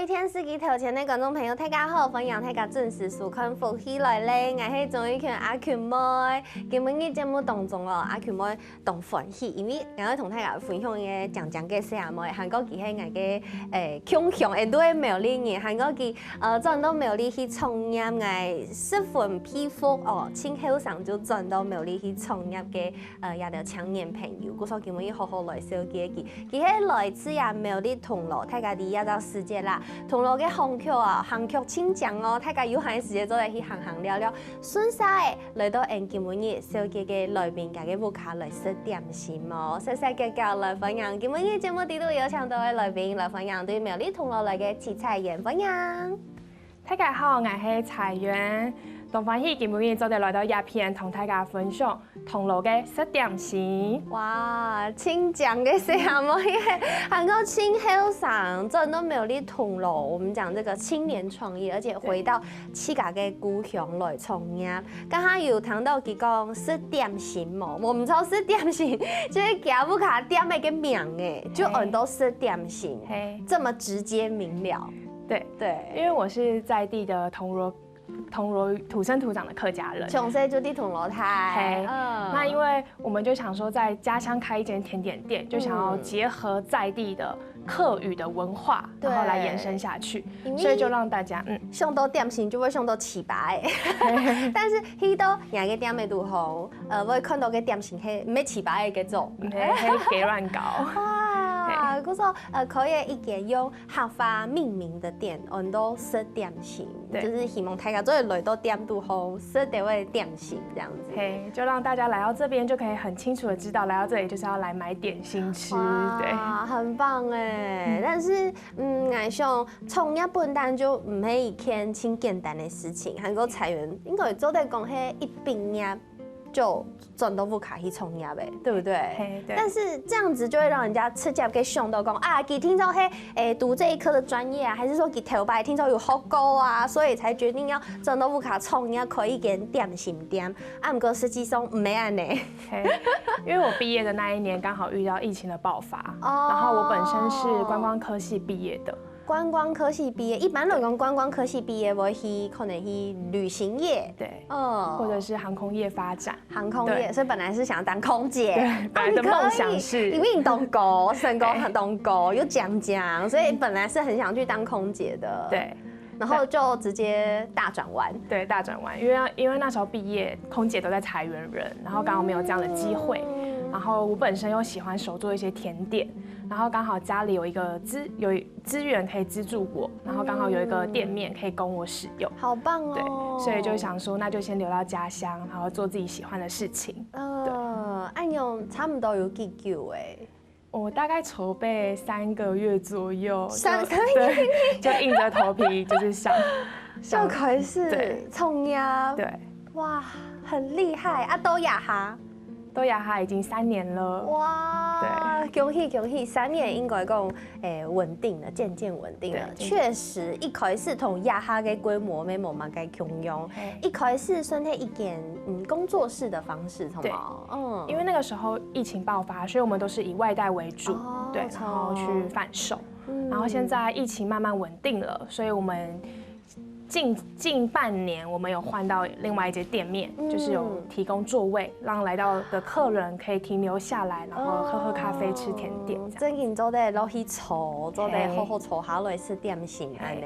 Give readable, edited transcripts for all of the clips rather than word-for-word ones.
位天司机头前的观众朋友，大家好，欢迎大家准时收看福喜来咧。我是综艺圈阿群妹，今日嘅节目当中哦，阿群妹同欢喜，因为我要同大家分享嘅讲嘅小妹，韩国佢係我嘅强项，會都係苗栗人，韓國佢轉到苗栗去創業嘅10分皮膚哦，前後上就轉到苗栗去創業嘅也條青年朋友，故所今日好好來小記佢係來自呀苗栗銅鑼，大家第一到世界啦，銅鑼嘅紅曲啊，韓曲清講哦，大家有閒時間都嚟去行聊聊，順勢嚟到今日小記嘅來賓家嘅屋卡來食點心哦，細細腳腳來分享，今日節目地都有請到嘅來賓來分享對苗栗銅鑼來嘅七彩園分享。大家好，我係彩園，同歡喜今日做哋來到一片同大家分享銅鑼嘅食點心。哇，清講嘅小妹，韓國青後上轉到苗栗銅鑼，我們講這個青年創業，而且回到自家嘅故鄉來創業。剛剛有聽到佢講食點心喎，我唔知道食點心，就是家屋卡點嘅名誒，就按到食點心，這麼直接明了。對，因為我是在地的銅鑼土生土長的客家人，從細就地銅鑼台。那因為我們就想說，在家鄉開一間甜點店，就想要結合在地的客語的文化，然後來延伸下去，所以就讓大家想到點心就會想到糍粑但是去到人嘅店嘅度吼，會看到嘅點心係唔係糍粑嘅嗰種，係給亂搞。哇，嗰個可以一間用客話命名的店，按到食點心，就是希望大家都會來到店度後食到位點心這樣子。就讓大家來到這邊就可以很清楚的知道，來到這裡就是要來買點心吃。對，很棒哎！但是我想創業本單就唔係一件輕簡單的事情，韓國裁員應該做得講係一畢業就轉到屋卡去創業的，對不對？對。但是這樣子就會讓人家直接給想到講啊，佢聽說讀這一科的專業啊，還是說佢頭擺聽說有學高啊，所以才決定要轉到屋卡創業，開一間點心店。啊，不過實際上唔係安尼。因為我畢業的那一年剛好遇到疫情的爆發，然後我本身是觀光科系畢業的。觀光科系畢業，一般來講，觀光科系畢業會去可能去旅行業，對，或者是航空業發展。航空業，所以本來是想當空姐，本來的夢想是，因為你懂狗，身高很懂狗，又講，所以本來是很想去當空姐的。對，然後就直接大轉彎。對，大轉彎，因為那時候畢業，空姐都在裁員人，然後剛好沒有這樣的機會。然後我本身又喜歡手做一些甜點，然後剛好家裡有一個資源可以資助我，然後剛好有一個店面可以供我使用，好棒哦！對，所以就想說，那就先留到家鄉，然後做自己喜歡的事情。按用差不多有幾久哎？我大概籌備3個月左右，3個月就硬着頭皮就是想就開始創業，對，哇，很厲害啊！都雅哈。都雅哈已經3年了，哇！對，恭喜3年應該講穩定了，漸漸穩定了。確實，一開始同雅哈嘅規模沒冇咁嘅強用，一開始算係一間工作室的方式，同嗎？因為那個時候疫情爆發，所以我們都是以外帶為主，對，然後去販售。然後現在疫情慢慢穩定了，所以我們近半年，我們有換到另外一間店面，就是有提供座位，讓來到的客人可以停留下來，然後喝咖啡、吃甜點。最近做得落去坐，做得好好坐下來食點心安尼。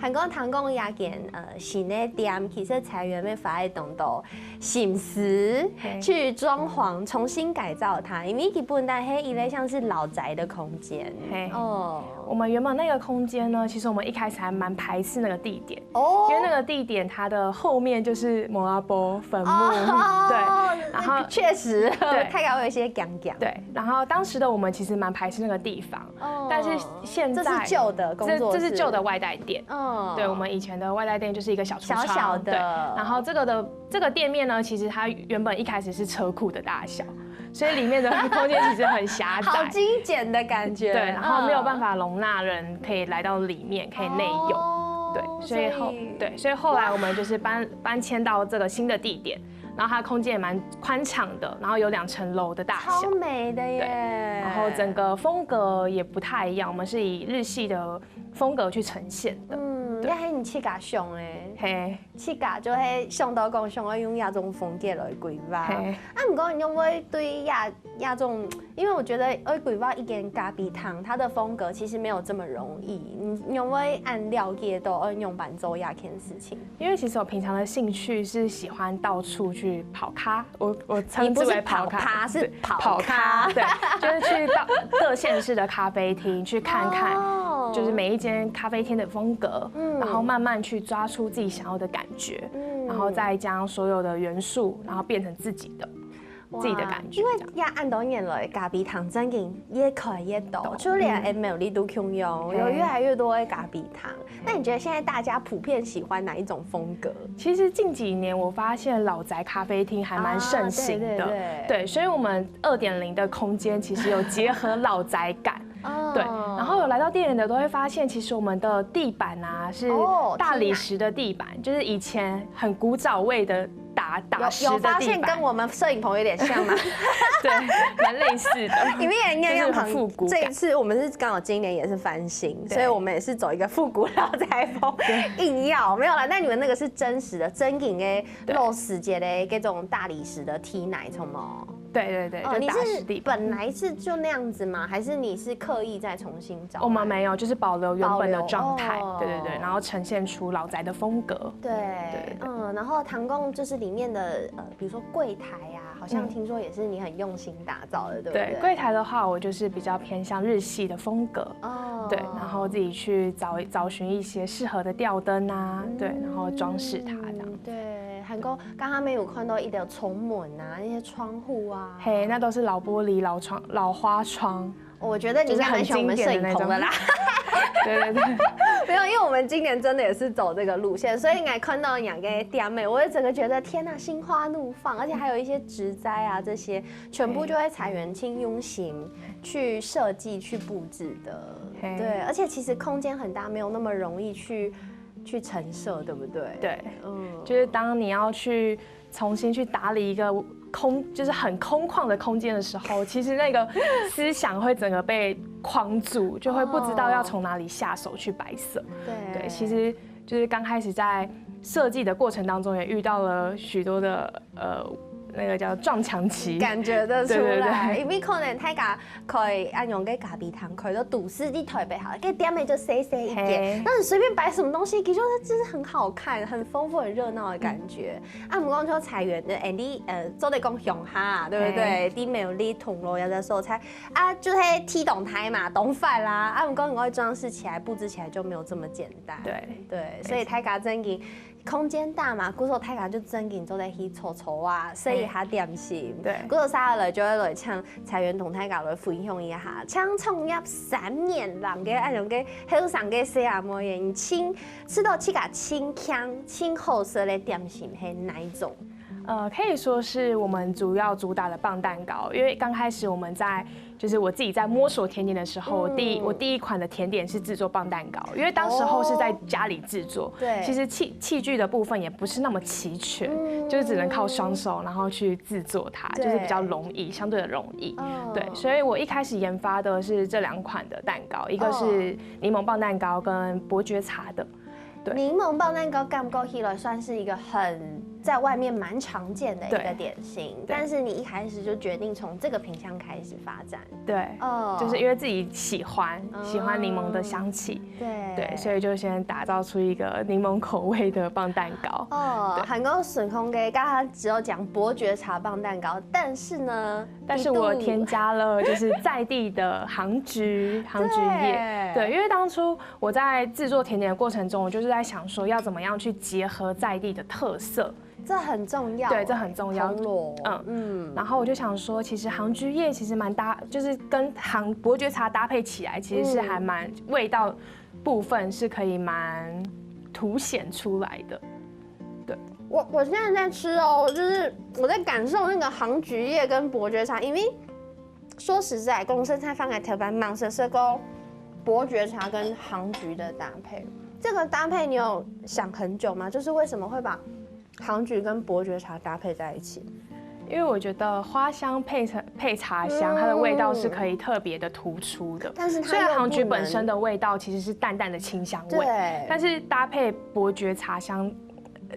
韓國聽講有間新的店，其實裁員要花喺當到心思去裝潢，重新改造它，因為基本上係一類像是老宅的空間。我們原本那個空間呢，其實我們一開始還蠻排斥那個地點，因為那個地點它的後面就是摩阿波墳墓，對，然後確實，對，太高有一些講，對，然後當時的我們其實蠻排斥那個地方，但是現在這是舊的工作室，這是舊的外帶店，對，我們以前的外帶店就是一個小櫥窗，小的，然後這個店面呢，其實它原本一開始是車庫的大小。所以裡面的空間其實很狹窄，好精簡的感覺。對，然後沒有辦法容納人可以來到裡面，可以內用。對，所以後來我們就是搬遷到這個新的地點，然后它空间也蛮宽敞的，然后有2层楼的大小，超美的耶。然后整个风格也不太一样，我们是以日系的风格去呈现的。你迄你气甲上诶，嘿，气甲就迄上到讲上爱用亚种风格来规划。嘿，不过你会不会对亚种？因为我觉得爱规划一间咖啡堂，它的风格其实没有这么容易。你会不会按了解到按用板做亚件事情？因为其实我平常的兴趣是喜欢到处去跑咖，我称之为跑咖，是跑咖，对，就是去到各县市的咖啡厅去看看。就是每一间咖啡厅的风格，然后慢慢去抓出自己想要的感觉，然后再将所有的元素，然后变成自己的感觉。因为按多年来咖啡堂真嘅越开越多，就连 ML 都共用，有越来越多的咖啡堂。那你觉得现在大家普遍喜欢哪一种风格？其实近几年我发现老宅咖啡厅还蛮盛行的，对，所以我们2.0的空间其实有结合老宅感。对，然后有来到店里的都会发现，其实我们的地板啊是大理石的地板，就是以前很古早味的打石的地板。有发现跟我们摄影棚有点像吗？对，蛮类似的。因为样很复古。这一次我们是刚好今年也是翻新，所以我们也是走一个复古老宅风，硬要没有啦。但你们那个是真实的真景的露石节的这种大理石的梯奶，从吗？对，你是本来是就那样子吗？还是你是刻意再重新找？我们没有，就是保留原本的状态，对，然后呈现出老宅的风格。对，然后唐宫就是里面的比如说柜台啊，好像听说也是你很用心打造的，对不对？对，柜台的话，我就是比较偏向日系的风格，对，然后自己去找寻一些适合的吊灯啊，对，然后装饰它这样。对，韩国刚刚没有看到一条重门啊，那些窗户啊，嘿，那都是老玻璃、老花窗。我觉得你应该蛮喜欢我们摄影棚的啦。对，没有，因为我们今年真的也是走这个路线，所以应该看到两个店妹，我整个觉得天哪，心花怒放，而且还有一些植栽啊，这些全部就会采元清用心去设计、去布置的。对，而且其实空间很大，没有那么容易去陈设，对不对？对，就是当你要去重新去打理一个就是很空旷的空间的时候，其实那个思想会整个被框住，就会不知道要从哪里下手去摆设。对，其实就是刚开始在设计的过程当中，也遇到了许多的那个叫撞墙期，感觉得出来，因为可能大家佢按用嘅咖啡堂，佢都都市啲台北好，跟店面就细细一点，那你随便摆什么东西，其实就是很好看、很丰富、很热闹的感觉。啊，唔讲就菜园的，你做得讲乡下，对不对？啲美丽铜锣有的时候才啊，就是踢懂台嘛，懂饭啦。啊，唔讲你会装饰起来、布置起来就没有这么简单。对，所以大家真嘅。空间大嘛，古时候大家就真紧做在去凑啊，所以下点心。对，古时候三来就会来唱财源同大家来分享一下，唱创业3年人嘅按种嘅好上嘅小阿妹，你吃到这个清香、清好食的点心是哪一种？可以说是我们主要主打的棒蛋糕，因为刚开始我们就是我自己在摸索甜点的时候，我第一款的甜点是制作棒蛋糕，因为当时候是在家里制作，对，其实器具的部分也不是那么齐全，就是只能靠双手然后去制作它，就是比较容易，相对的容易，对，所以我一开始研发的是这2款的蛋糕，一个是柠檬棒蛋糕跟伯爵茶的。柠檬棒蛋糕干不够 Hilo 算是一个在外面蛮常见的一个点心，但是你一开始就决定从这个品项开始发展。对，就是因为自己喜欢柠檬的香气，对，所以就先打造出一个柠檬口味的棒蛋糕。韩国顺空给刚刚只有讲伯爵茶棒蛋糕，但是我添加了就是在地的杭菊叶，对，因为当初我在制作甜点的过程中，我就是在想说要怎么样去结合在地的特色。这很重要，对，这很重要。然后我就想说，其实杭菊叶其实蛮搭，就是跟伯爵茶搭配起来，其实是还蛮味道部分是可以蛮凸显出来的。对，我现在在吃哦，就是我在感受那个杭菊叶跟伯爵茶，因为说实在，公司菜放在台湾忙着是个伯爵茶跟杭菊的搭配，这个搭配你有想很久吗？就是为什么会把杭菊跟伯爵茶搭配在一起？因为我觉得花香配茶香，它的味道是可以特别的突出的。但是虽然杭菊本身的味道其实是淡淡的清香味，但是搭配伯爵茶香，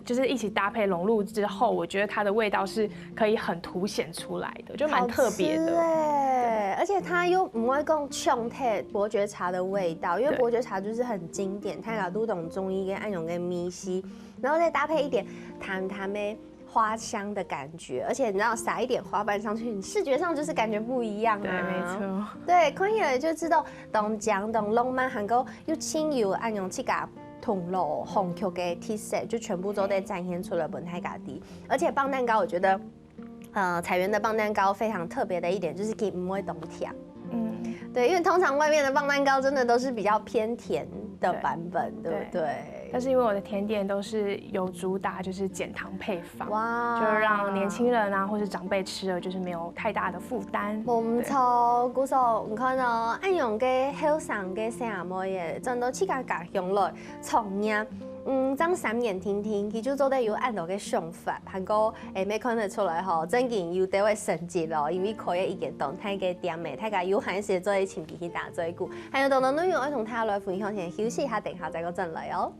就是一起搭配融入之后，我觉得它的味道是可以很凸显出来的，就蛮特别的。对，而且它又不会讲冲太伯爵茶的味道，因为伯爵茶就是很经典，它有都懂中医跟暗涌跟咪西，然后再搭配一点淡淡的花香的感觉，而且你知道撒一点花瓣上去，你视觉上就是感觉不一样啊。对，没错。对，看起来就知道东江东浪漫，韩国又轻柔暗用这个同路红曲的特色，就全部都在展现出了本台家底。而且棒蛋糕，我觉得，彩源的棒蛋糕非常特别的一点就是它不会冻甜。对，因为通常外面的棒蛋糕真的都是比较偏甜的版本，对不对？但是因为我的甜点都是有主打就是减糖配方，哇，就让年轻人啊或是长辈吃了就是没有太大的负担。唔错，古时你看哦，按用嘅后生嘅小阿妹嘅，真到起家家乡来创业。张三眼听听，佢就做得有按到嘅想法，韩国没看得出来吼，真件有得位升级咯，因为可以一件动态嘅店诶，大家有闲时做一前边去打做一股，还有等等内容要同大家来分享，先休息一下，等下再个进来哦。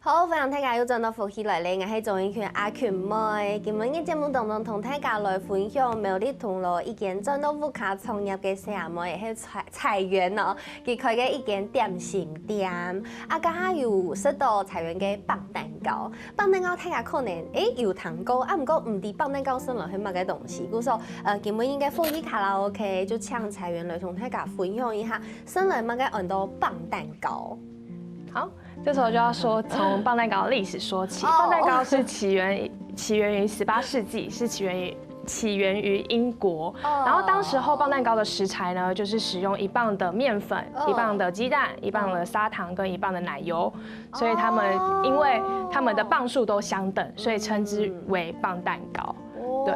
好，分享大家又轉到福氣來咧，我係總一權阿權妹。今日嘅節目當中同大家來分享苗栗同路一間轉到富卡創業嘅小阿妹，係彩源哦，佢開嘅一間點心店。啊，家下有食到彩源嘅棒蛋糕，棒蛋糕大家可能有糖糕，啊唔過唔知棒蛋糕生落去乜嘅東西。故說今日應該福氣卡拉 OK 就請彩源來同大家分享一下生來乜嘅很多棒蛋糕。好。这时候就要说从棒蛋糕的历史说起。棒蛋糕是起源于18世纪，是起源于英国。然后当时候棒蛋糕的食材呢，就是使用1磅的面粉、1磅的鸡蛋、1磅的砂糖跟1磅的奶油，所以因为他们的磅数都相等，所以称之为棒蛋糕。对。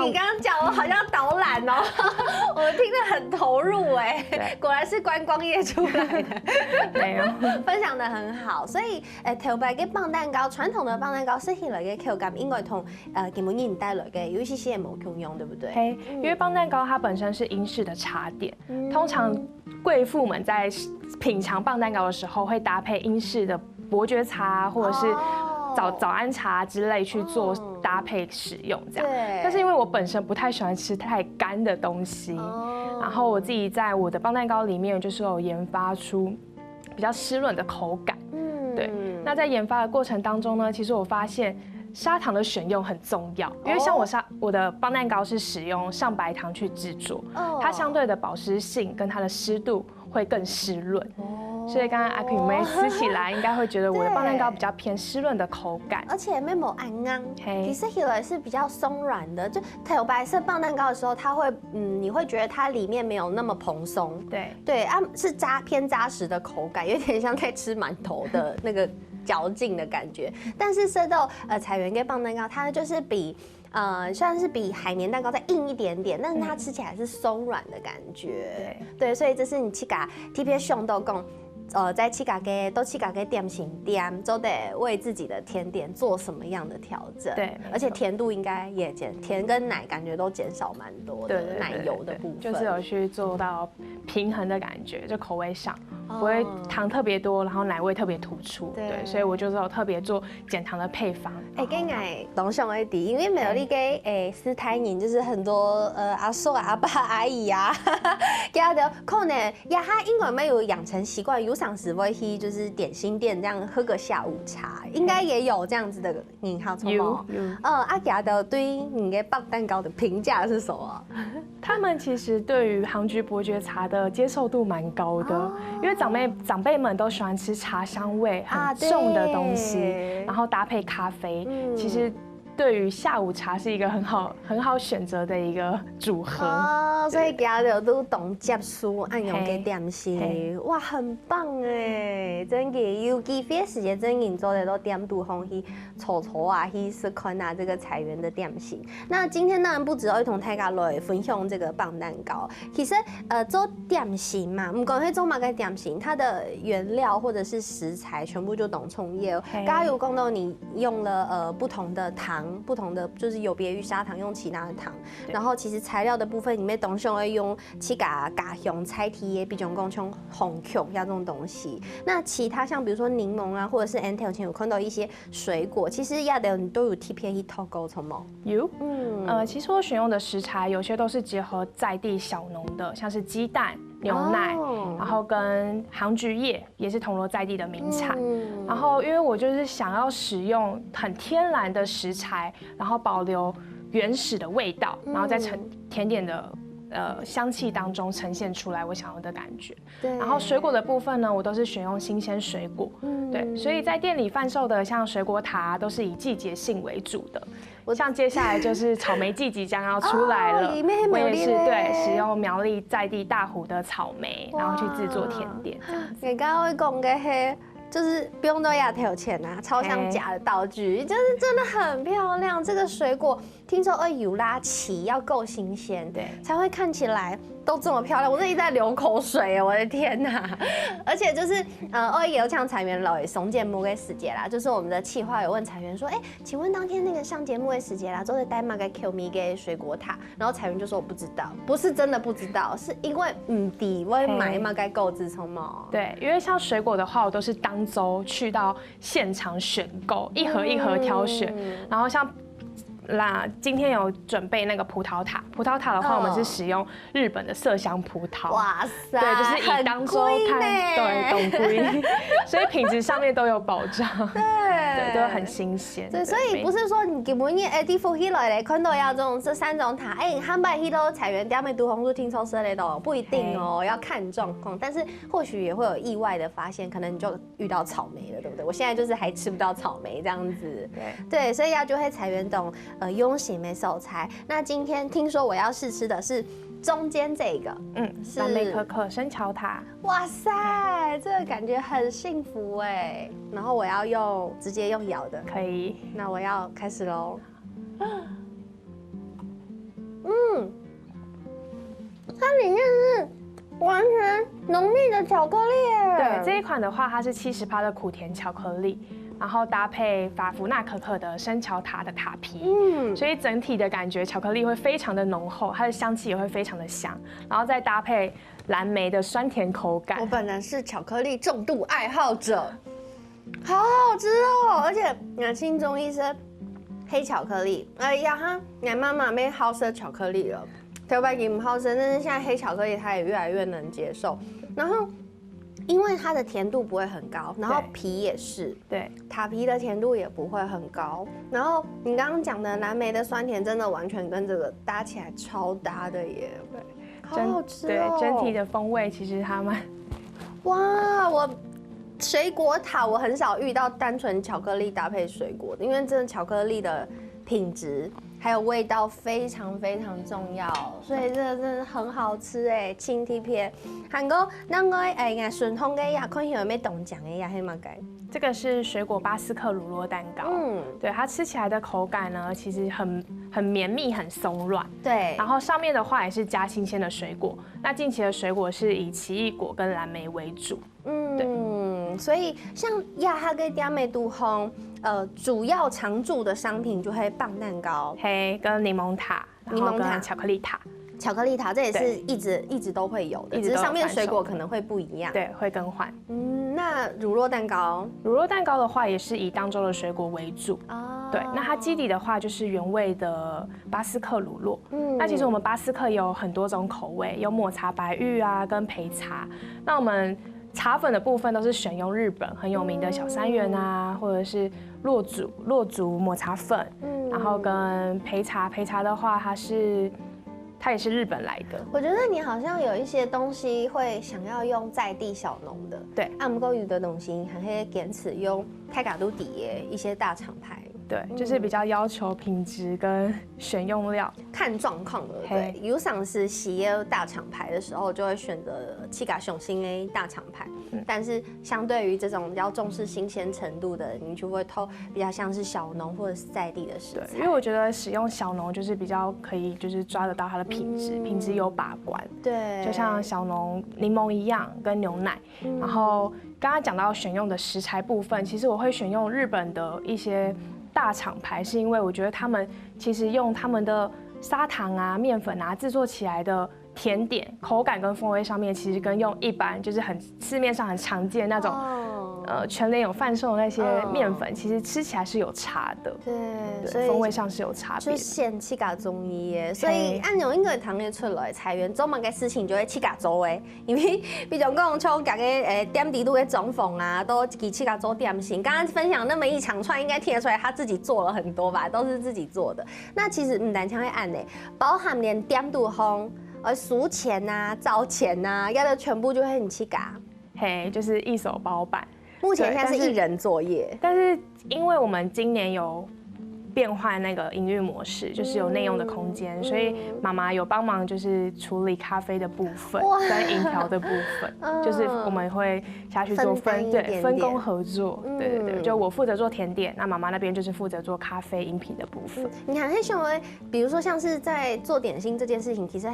你刚刚讲我好像导览哦，我听得很投入哎，果然是观光业出来的，没有分享得很好。所以头摆嘅棒蛋糕，传统的棒蛋糕食起來嘅口感應該同基本年代來嘅有一些些冇共用，對不對？因為棒蛋糕它本身是英式的茶點，通常貴婦們在品嘗棒蛋糕的時候會搭配英式的伯爵茶或者是早安茶之類去做搭配使用，這樣。但是因為我本身不太喜歡吃太乾的東西，然後我自己在我的棒蛋糕裡面就是有研發出比較濕潤的口感。對。那在研發的過程當中呢，其實我發現砂糖的選用很重要，因為像我的棒蛋糕是使用上白糖去製作，它相對的保濕性跟它的濕度會更濕潤。所以剛剛阿權妹吃起來應該會覺得我的棒蛋糕比較偏濕潤的口感，而且沒有硬硬，其實起來是比較鬆軟的。就頭白色棒蛋糕的時候，它會你會覺得它裡面沒有那麼蓬鬆，對啊，是偏扎實的口感，有點像在吃饅頭的那個嚼勁的感覺。但是食到彩源嘅棒蛋糕，它就是比算是比海綿蛋糕再硬一點點，但是它吃起來是鬆軟的感覺。對，所以這是你去甲特別想到講。在七家嘅點心店，都得為自己的甜點做什麼樣的調整？對，而且甜度應該也甜跟奶感覺都減少蠻多的，奶油的部分就是有去做到平衡的感覺，就口味上不會糖特別多，然後奶味特別突出。對，所以我就是有特別做減糖的配方。跟我同上一點，因為沒有你嘅斯泰人，就是很多阿叔阿爸阿姨啊，家的可能也還因為沒有養成習慣，有想時會去就是點心店這樣喝個下午茶，應該也有這樣子的人好錯嗎？阿家的對你嘅棒蛋糕的評價是什麼？他們其實對於杭菊伯爵茶的接受度蠻高的，因為長輩們都喜歡吃茶香味很重的東西，然後搭配咖啡，其實对于下午茶是一个很好选择的一个组合。哦，所以家就都懂接书，按用嘅点心，哇，很棒哎！真嘅，尤其这时间真研做的都点都红去炒啊，去试看啊这个菜园的点心。那今天当然不只要同大家来分享这个棒蛋糕，其实做点心嘛，唔讲去做嘛个点心，它的原料或者是食材全部就懂创业。刚刚有讲到你用了不同的糖，不同的就是有别于砂糖用其他的糖，然后其实材料的部分里面董兄会用去加用菜体的，比如讲像红球呀这种东西。那其他像比如说柠檬啊，或者是 Antel 前有看到一些水果，其实亚的都有 TPA 投购从吗？有，其实我选用的食材有些都是结合在地小农的，像是鸡蛋、牛奶，然后跟杭菊叶也是铜锣在地的名产。然后因为我就是想要使用很天然的食材，然后保留原始的味道，然后在甜点的香气当中呈现出来我想要的感觉。然后水果的部分呢，我都是选用新鲜水果。对，所以在店里贩售的像水果塔都是以季节性为主的。像接下来就是草莓季即将要出来了，我也是对使用苗栗在地大湖的草莓，然后去制作甜点。你刚刚会讲的黑。就是不用到亚条钱呐，超像假的道具，就是真的很漂亮。这个水果听说有拉齐要够新鲜，对，才会看起来都这么漂亮。我这一直在流口水，我的天哪！而且就是也有像彩园老松节目的时节啦，就是我们的企划有问彩园说，请问当天那个上节目的时节啦，都是带嘛个 Q 米给水果塔，然后彩园就说我不知道，不是真的不知道，是因为底我买嘛该购置从嘛。对，因为像水果的话，我都是当周去到现场选购，一盒一盒挑选，然后像。今天有准备那个葡萄塔。葡萄塔的话，我们是使用日本的麝香葡萄。哇塞，对，就是以当周看，对，懂贵，所以品质上面都有保障。对，都很新鲜。对，所以不是说你基本你地方起来嘞，看到要这三种塔，汉拜去都彩园店面都红都听说之类的，不一定哦，要看状况。但是或许也会有意外的发现，可能你就遇到草莓了，对不对？我现在就是还吃不到草莓这样子。对，所以要就会彩园懂。用心没手材。那今天听说我要试吃的是中间这个，是蓝莓可可生巧塔。哇塞，这个感觉很幸福哎。然后我要直接用咬的，可以。那我要开始喽。它里面是完全浓密的巧克力耶。对，这一款的话，它是70%的苦甜巧克力。然后搭配法芙娜可可的生巧塔的塔皮，所以整体的感觉巧克力会非常的浓厚，它的香气也会非常的香，然后再搭配蓝莓的酸甜口感。我本人是巧克力重度爱好者，好好吃哦！而且我心中一些黑巧克力，哎呀哈，我妈妈没好吃巧克力了，头白给不好吃，但是现在黑巧克力她也越来越能接受，然后。因为它的甜度不会很高，然后皮也是，对，塔皮的甜度也不会很高，然后你刚刚讲的蓝莓的酸甜真的完全跟这个搭起来超搭的耶，好好吃哦。对，整体的风味其实它们，哇，我水果塔我很少遇到单纯巧克力搭配水果的，因为真的巧克力的品质。还有味道非常非常重要，所以这个真的很好吃哎，青提片。韩国那个顺丰的呀，看有没有冻酱的呀，黑马盖。这个是水果巴斯克乳酪蛋糕，对，它吃起来的口感呢，其实很绵密，很松软，对。然后上面的话也是加新鲜的水果，那近期的水果是以奇异果跟蓝莓为主，对。所以像亚哈跟嗲美都烘，主要常驻的商品就会棒蛋糕，跟柠檬塔，然后跟巧克力塔。巧克力塔这也是一直都会有的，只是上面水果可能会不一样，对，会更换。那乳酪蛋糕，乳酪蛋糕的话也是以当周的水果为主，对。那它基底的话就是原味的巴斯克乳酪，那其实我们巴斯克有很多种口味，有抹茶白玉啊跟焙茶，那我们茶粉的部分都是选用日本很有名的小三元啊，或者是落足抹茶粉，然后跟焙茶的话它也是日本来的。我觉得你好像有一些东西会想要用在地小农的，对，不过有的东西还可以坚持用泰嘎都底的一些大厂牌。对，就是比较要求品质跟选用料，看状况的。对，有赏是企业大厂牌的时候，就会选择七嘎雄心 A 大厂牌。但是相对于这种比较重视新鲜程度的，你就会偷比较像是小农或者是在地的食材。因为我觉得使用小农就是比较可以，就是抓得到它的品质，品质有把关。对，就像小农柠檬一样，跟牛奶。然后刚刚讲到选用的食材部分，其实我会选用日本的一些大厂牌，是因为我觉得他们其实用他们的砂糖啊、面粉啊制作起来的甜点，口感跟风味上面，其实跟用一般就是市面上很常见那种，全联有贩售的那些面粉，其实吃起来是有差的。对，所以风味上是有差别。就现七嘎中医耶，所以按用应该糖类出来菜园做某个事情就会七嘎做的，因为比如讲像家个点地都的中缝啊，都给七嘎做点心。刚刚分享那么一长串，应该听得出来他自己做了很多吧，都是自己做的。那其实唔单像会按呢，包含连点度烘。数钱呐、造钱呐，要的全部就会很七嘎。嘿，就是一手包办。目前现在是一人作业，但是因为我们今年有变换那个营运模式，就是有内用的空间，所以妈妈有帮忙，就是处理咖啡的部分跟饮调的部分，就是我们会下去做分工合作。对对对，就我负责做甜点，那妈妈那边就是负责做咖啡饮品的部分。你看，像比如说像是在做点心这件事情，其实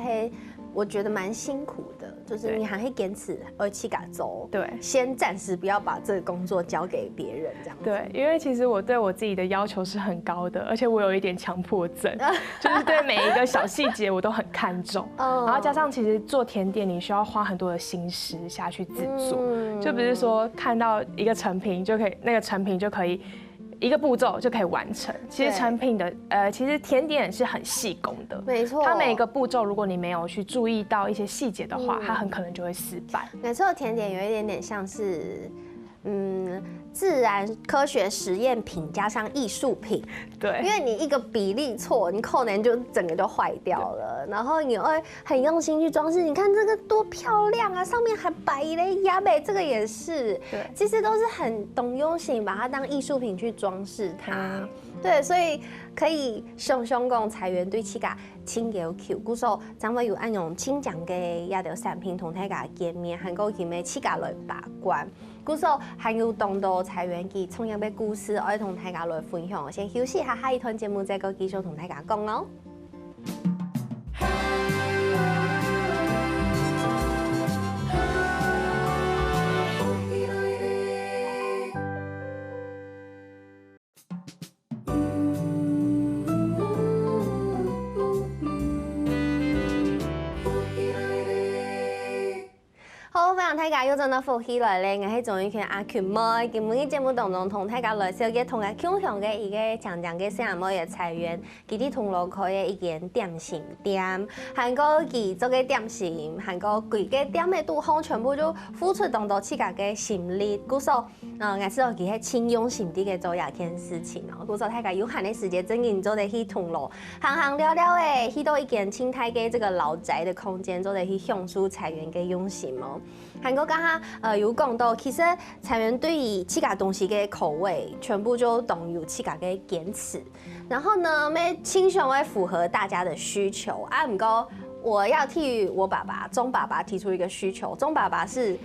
我觉得蛮辛苦的，就是你还会坚持去赶走，对，先暂时不要把这个工作交给别人这样子。对，因为其实我对我自己的要求是很高的，而且我有一点强迫症，就是对每一个小细节我都很看重。然后加上其实做甜点你需要花很多的心思下去制作，就不是说看到一个成品就可以，那个成品就可以。一个步骤就可以完成。其实成品的其实甜点是很细工的，没错。它每一个步骤，如果你没有去注意到一些细节的话，它很可能就会失败。没错，甜点有一点点像是。自然科学实验品加上艺术品，对，因为你一个比例错，你可能就整个就坏掉了。然后你会很用心去装饰，你看这个多漂亮啊，上面还摆一类鸭背，这个也是，对，其实都是很懂用心，把它当艺术品去装饰它。对，所以可以熊讲菜园对起个清要求，故说咱们有按用清讲嘅亚条产品同大家见面，还有佢咩起个来把关。故说还有当到菜园嘅创业嘅故事，我要同大家来分享。先休息下，下一段节目再个继续同大家讲哦。好，非常大家又真到福起来咧，我係仲有群阿群妹，今日嘅節目當中同大家來小嘅同嘅共享嘅一個長長嘅小妹嘅菜園，佢哋同路開嘅一間點心店，韓國佢做嘅點心，韓國規個店嘅都好全部都付出當到自家嘅心力，故說我知道佢係輕用心地嘅做一件事情哦，故說大家有閒嘅時間真嘅做得去同路，行聊聊誒，去到一間清泰嘅這個老宅嘅空間，做得去享受菜園嘅用心哦。韓國剛剛有講到，其實菜園對於自家東西嘅口味，全部就都有自家嘅堅持。然後呢，咩清爽會符合大家的需求啊。唔過我要替我爸爸鐘爸爸提出一個需求，鐘爸爸是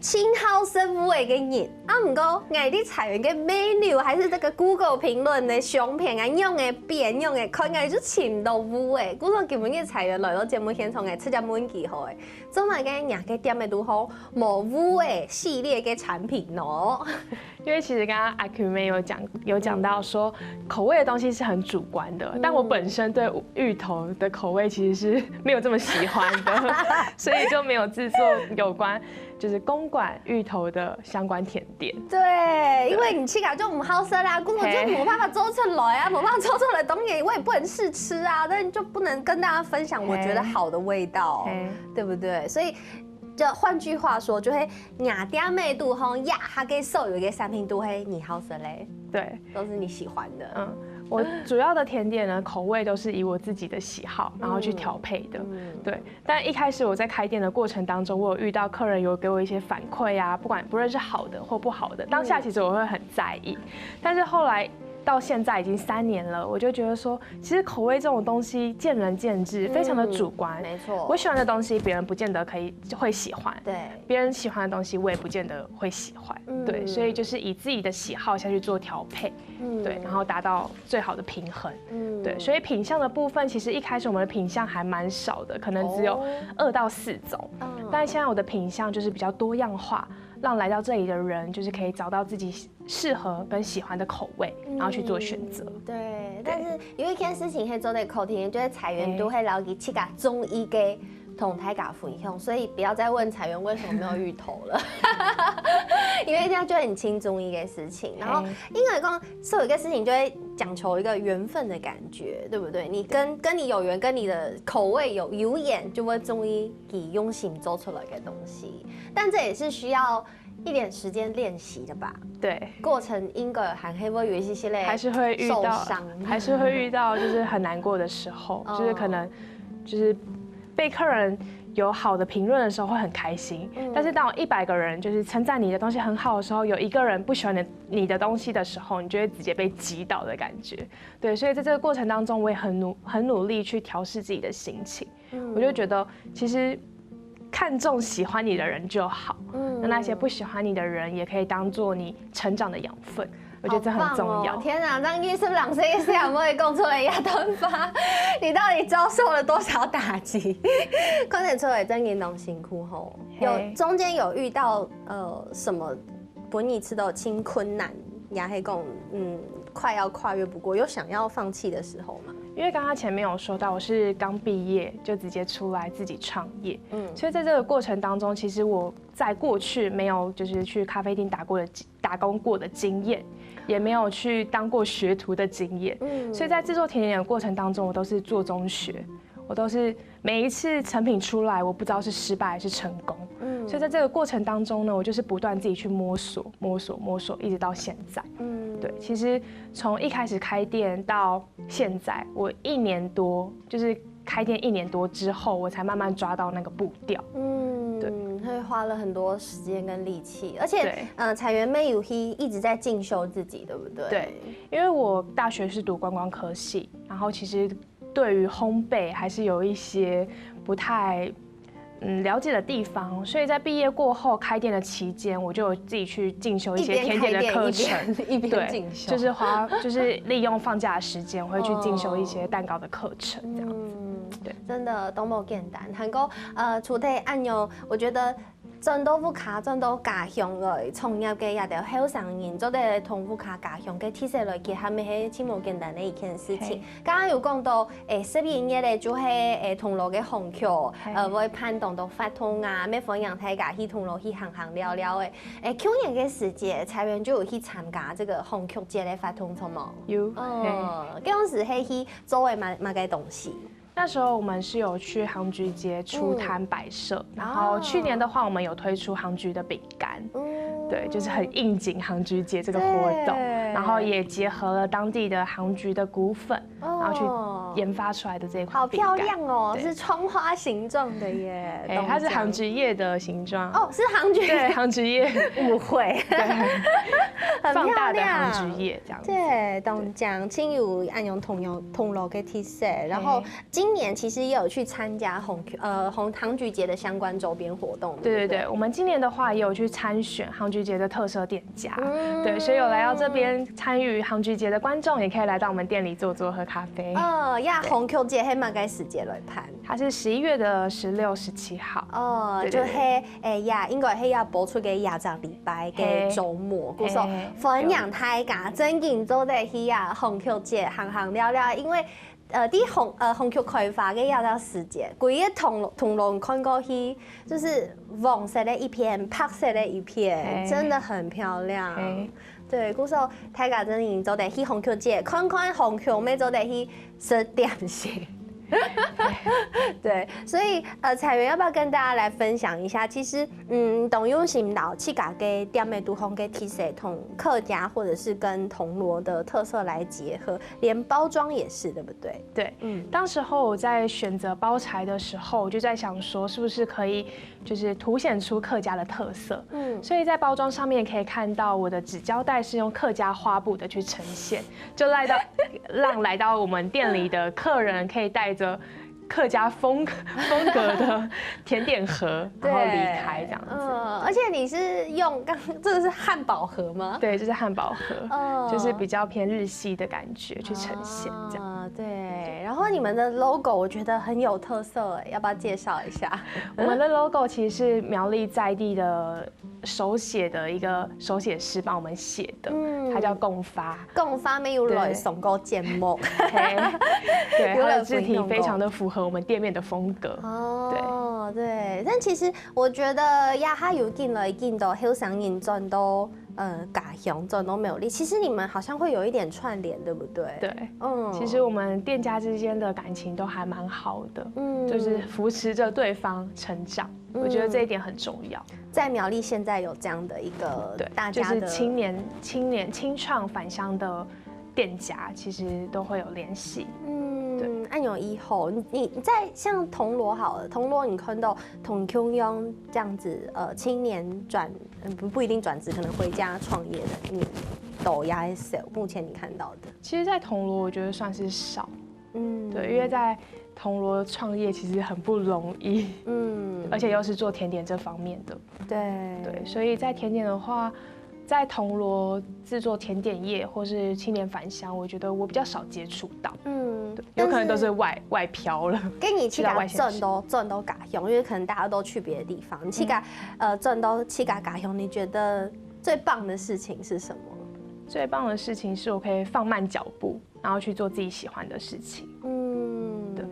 清好生五嘅人啊。唔過我啲菜園嘅 menu 還是這個 Google 評論嘅相片啊，用嘅變用嘅，佢我就尋唔到故所基本嘅菜園來到節目現場嘅出隻滿幾好嘅。總埋嘅人嘅店嘅都好冇系列嘅產品哦。因為其實剛剛阿 Q 妹有講到說，口味的東西是很主觀的，但我本身對芋頭的口味其實是沒有這麼喜歡的，所以就沒有製作有關就是公館芋頭的相關甜點。對，因為你去搞就唔好食啦，根本就冇辦法做出來啊，冇辦法做出來東西，我也不能試吃啊，但就不能跟大家分享我覺得好的味道，對不對？所以。就換句話說，就係雅典美度吼呀，它嘅所有嘅產品都會你好食嘞，對，都是你喜歡的。我主要的甜點呢，口味都是以我自己的喜好，然後去調配的。對，但一開始我在開店的過程當中，我有遇到客人有給我一些反饋啊，不論是好的或不好的，當下其實我會很在意，但是後來到现在已经3年了，我就觉得说，其实口味这种东西见仁见智，非常的主观。没错，我喜欢的东西，别人不见得会喜欢。对，别人喜欢的东西，我也不见得会喜欢。对，所以就是以自己的喜好下去做调配。对，然后达到最好的平衡。对，所以品相的部分，其实一开始我们的品相还蛮少的，可能只有2到4种。但现在我的品相就是比较多样化，让来到这里的人就是可以找到自己适合跟喜欢的口味，然后去做选择。对，但是有一件事情可做的口甜，就是菜园都会了解去个中医给同大家分享，所以不要再问菜园为什么没有芋头了，因为这样就很轻中医的事情。然后因为讲所有一个事情就会讲求一个缘分的感觉，对不对？你跟你有缘，跟你的口味有眼，就会中医以用心做出来的东西。但这也是需要一点时间练习的吧？对，过程应该还会有一些类还是会遇到受伤，还是会遇到就是很难过的时候，就是可能就是被客人有好的评论的时候会很开心，但是当有100个人就是称赞你的东西很好的时候，有1个人不喜欢你的东西的时候，你就会直接被击倒的感觉。对，所以在这个过程当中，我也很努力去调试自己的心情。我就觉得其实看重喜欢你的人就好，那些不喜欢你的人也可以当做你成长的养分。我觉得这很重要。天哪，张医生两岁是可不可以供出来亚当发？你到底遭受了多少打击？看得出来真的很辛苦吼。中间有遇到什么本你吃到轻困难，也还讲快要跨越不过，有想要放弃的时候吗？因为刚刚前面有说到，我是刚毕业就直接出来自己创业，所以在这个过程当中，其实我在过去没有就是去咖啡店打工过的经验，也没有去当过学徒的经验，所以在制作甜点的过程当中，我都是做中学，我都是每一次成品出来，我不知道是失败还是成功，所以在这个过程当中呢，我就是不断自己去摸索，一直到现在。对，其实从一开始开店到现在，我1年多，就是开店1年多之后，我才慢慢抓到那个步调。对，会花了很多时间跟力气，而且彩园妹有一直在进修自己，对不对？对，因为我大学是读观光科系，然后其实对于烘焙还是有一些不太了解的地方，所以在毕业过后开店的期间，我就有自己去进修一些甜点的课程，一边进修，就是利用放假的时间，我会去进修一些蛋糕的课程，这样子。对，真的都不简单。韩国除了按钮，我觉得真都不卡，真都家乡来创业嘅也得好上人，做得同不卡家乡嘅体制来结合，咪係真無簡單的一件事情。剛剛有講到攝影業咧，就係銅鑼嘅紅橋，會攀動到發通啊，咩分享大家去銅鑼去行聊聊嘅。去年嘅時節，彩園就有去參加這個紅橋節嘅發通，錯冇？有。嗰陣時係去做嘅乜嘅東西？那時候我們是有去杭菊街出攤擺設，然後去年的話，我們有推出杭菊的餅乾，對，就是很應景杭菊節這個活動，然後也結合了當地的杭菊的骨粉，然後去研發出來的這款餅乾。好漂亮哦，是窗花形狀的耶，它是杭菊葉的形狀。哦，是杭菊。對，杭菊葉。誤會。很放大的杭菊葉這樣子。對，東江青有按用銅鑼嘅 T 恤，然後今年其實也有去參加杭菊節的相關周邊活動。對，我們今年的話也有去參選杭菊節的特色店家，對，所以有來到這邊參與杭菊節的觀眾，也可以來到我們店裡坐喝咖啡。杭菊節係乜嘅時節來辦？它是11月的16、17號。就係應該係播出嘅20個禮拜嘅週末，故說分享大家真正做得去杭菊節行聊聊，因為啲杭菊開花嘅20個時節，規個銅鑼看過去，就是黃色的一片，白色的一片，真的很漂亮。對，故說大家真正做得去杭菊節，看杭菊咩做得去食點心。对，所以彩媛要不要跟大家来分享一下？其实，董永行老七嘎给店妹都红给 T C 同客家或者是跟铜锣的特色来结合，连包装也是，对不对？对，当时候我在选择包材的时候，我就在想说，是不是可以就是凸显出客家的特色？所以在包装上面可以看到我的纸胶带是用客家花布的去呈现，就让来到我们店里的客人可以带着客家风格的甜点盒，然后离开这样子。而且你是用这个是汉堡盒吗？对，就是汉堡盒，就是比较偏日系的感觉去呈现这样。对，然后你们的 logo 我觉得很有特色哎，要不要介绍一下？我们的 logo 其实是苗栗在地的手写的一个手写师帮我们写的，它叫共发。共发没有来送过节目，对，它的字体非常的符合我们店面的风格。对，但其实我觉得呀，它有进来进到后上人转都家乡转都没有力。其实你们好像会有一点串联，对不对？对，其实我们店家之间的感情都还蛮好的，就是扶持着对方成长。我觉得这一点很重要。在苗栗现在有这样的一个大家的就是青创返乡的店家，其实都会有联系。按有以后，你在像铜锣好了，铜锣你看到同乡用这样子，青年不一定转职，可能回家创业的，你抖压少，目前你看到的，其实，在铜锣我觉得算是少，对，因为在铜锣创业其实很不容易，而且又是做甜点这方面的，对，所以在甜点的话。在铜锣制作甜点业或是青年返乡，我觉得我比较少接触到，对，有可能都是外漂了。跟你去家镇都家乡，因为可能大家都去别的地方。你去家镇都去家乡，你觉得最棒的事情是什么？最棒的事情是我可以放慢脚步，然后去做自己喜欢的事情。对。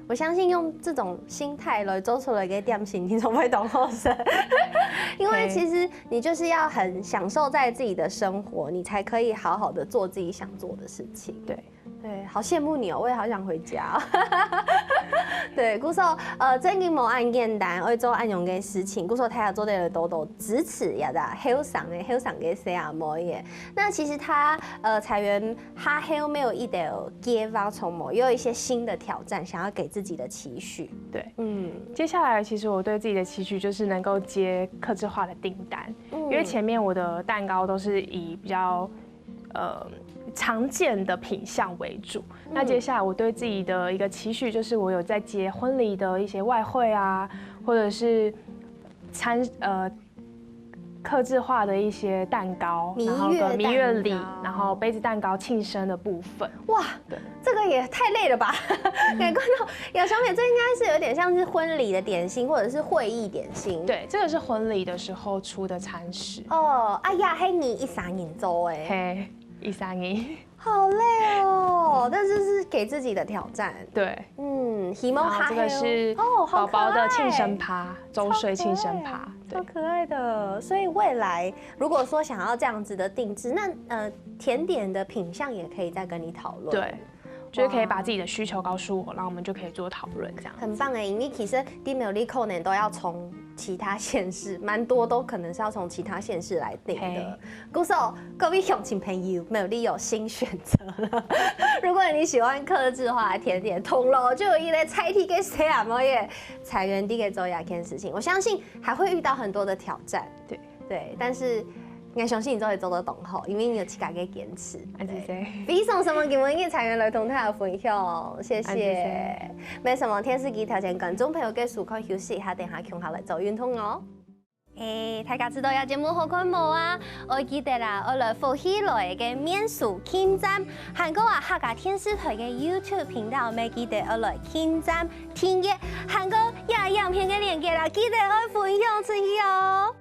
我相信用这种心态来做出来的点心，听众会懂后生。因为其实你就是要很享受在自己的生活，你才可以好好的做自己想做的事情。对，好羡慕你哦，我也好想回家。对，故说真嘅冇按简单，我做按用嘅事情，故说睇下做得多支持呀的，好上嘅事啊冇嘢。那其实他彩媛他还没有一点接发从某，也有一些新的挑战，想要给自己的期许。对，接下来其实我对自己的期许就是能够接客制化的订单，因为前面我的蛋糕都是以比较常见的品项为主。那接下来我对自己的一个期许就是我有在接婚礼的一些外汇啊，或者是客制化的一些蛋糕，然后跟蜜月礼，然后杯子蛋糕庆生的部分。哇，这个也太累了吧！感觉有小美，这应该是有点像是婚礼的点心，或者是会议点心。对，这个是婚礼的时候出的餐食。哎呀，嘿，你13年做哎，嘿，13年。好累哦，但是是给自己的挑战。对，希望还这个是宝宝的庆生趴，周岁庆生趴，超可爱的。所以未来如果说想要这样子的定制，那甜点的品项也可以再跟你讨论。对。就是可以把自己的需求告诉我，然后我们就可以做讨论，这样很棒哎！因为其实苗栗可能都要从其他县市，蛮多都可能是要从其他县市来订的。故说各位乡亲朋友，苗栗有新选择了。如果你喜欢客制化的甜点，铜锣就有一类菜体给谁啊？我也彩园地给做亚件事情，我相信还会遇到很多的挑战。对，但是。应该相信你都会做得懂吼，因为你有自家嘅坚持。比送什么给我们彩园来同大家分享，谢谢。没什么电视机条件，观众朋友嘅舒康休息一下，等下穷下来做运动哦。大家知道有節目好看冇啊？我記得啦，我來福喜來嘅免數傾站，韓國話客家電視台嘅 YouTube 頻道，咪記得我來傾站聽嘅，韓國也影片嘅連結啦，記得我分享出去哦。